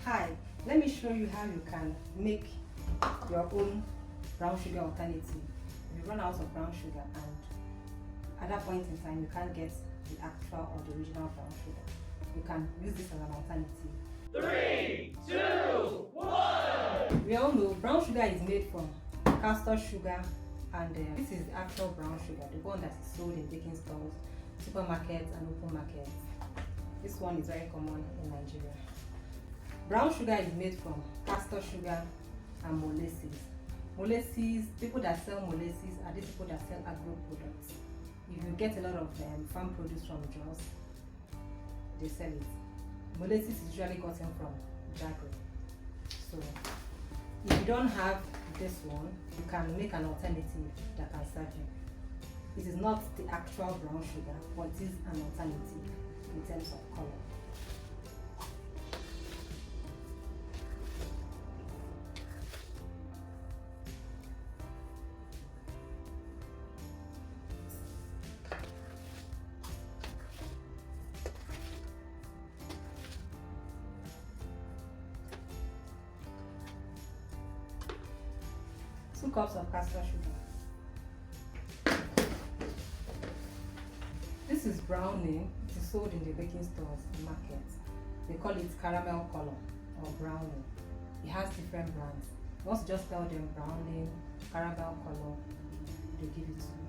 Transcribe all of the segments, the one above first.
Hi, let me show you how you can make your own brown sugar alternative. If you run out of brown sugar and at that point in time you can't get the actual or the original brown sugar, you can use this as an alternative. 3, 2, 1! We all know brown sugar is made from castor sugar, and this is the actual brown sugar, the one that is sold in baking stores, supermarkets and open markets. This one is very common in Nigeria. Brown sugar is made from castor sugar and molasses. Molasses, people that sell molasses are these people that sell agro products. If you get a lot of farm produce from Jos, they sell it. Molasses is usually gotten from jaggery. So if you don't have this one, you can make an alternative that can serve you. It is not the actual brown sugar, but it is an alternative in terms of color. Two cups of castor sugar. This is brownie. It is sold in the baking stores and markets. They call it caramel color or brownie. It has different brands. Once you just tell them brownie, caramel color, they give it to you.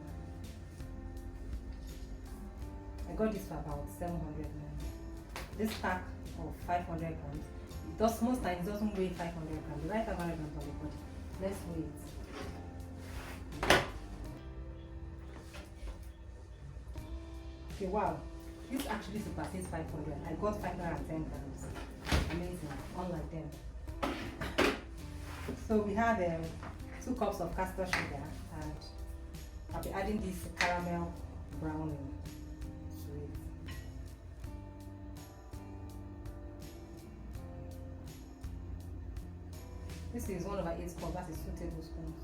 I got this for about 700 naira. This pack of 500 grams, most times it doesn't weigh 500 grams. They write 500 grams on the body. Let's weigh it. Okay, wow, this actually surpasses 500. I got 510 grams. Amazing, unlike them. So we have 2 cups of castor sugar, and I'll be adding this caramel brownie to it. This is 1/8 cup, that is 2 tablespoons.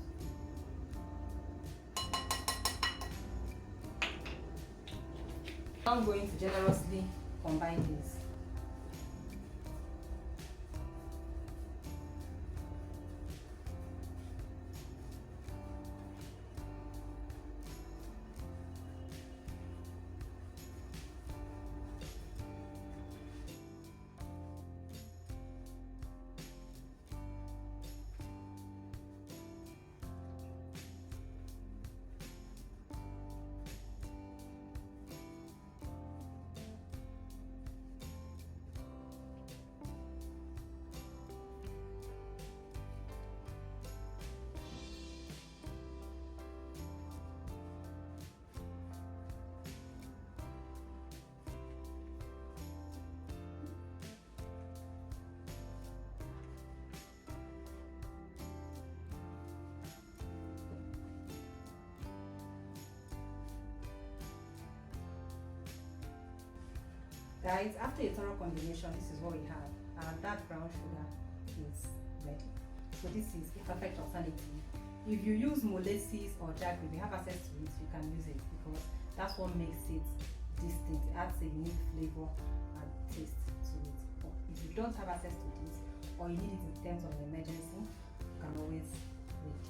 I'm going to generously combine this. Guys, after a thorough combination, this is what we have. Our dark brown sugar is ready. So this is a perfect alternative. If you use molasses or jaggery, if you have access to it, you can use it because that's what makes it distinct. It adds a unique flavor and taste to it. But if you don't have access to this, or you need it in terms of an emergency, you can always make this.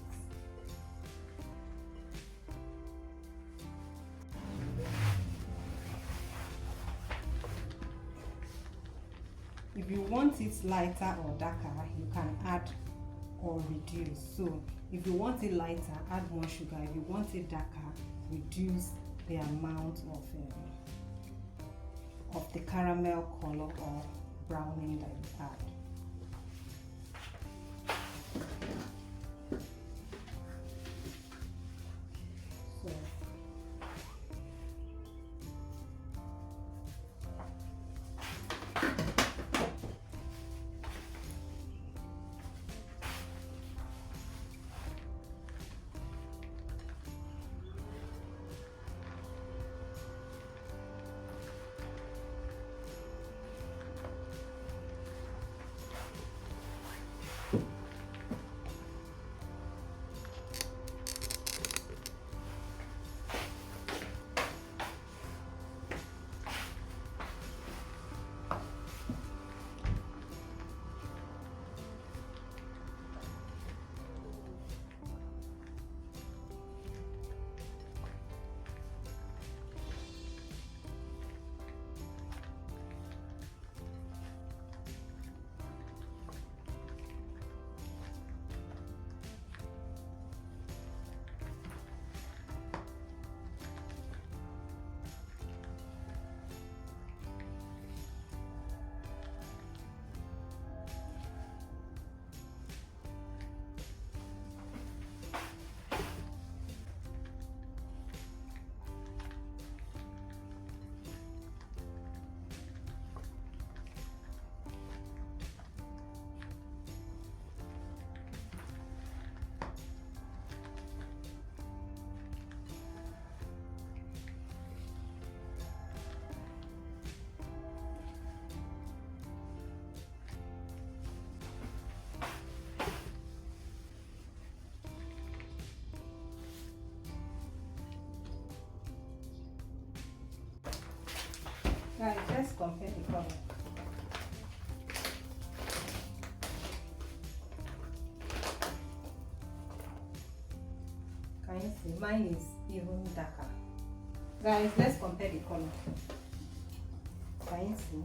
If you want it lighter or darker, you can add or reduce. So if you want it lighter, add more sugar. If you want it darker, reduce the amount of the caramel color or browning that you add. Can you see? Mine is even darker. Guys, let's compare the color. Can you see?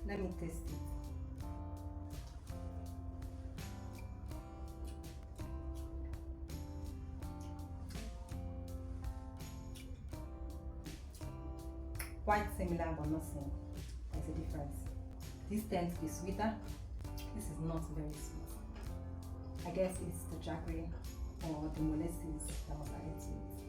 Let me taste it. Quite similar but not same. There's a difference. This tends to be sweeter. This is not very sweet. I guess it's the jaggery or the molasses that was added to it.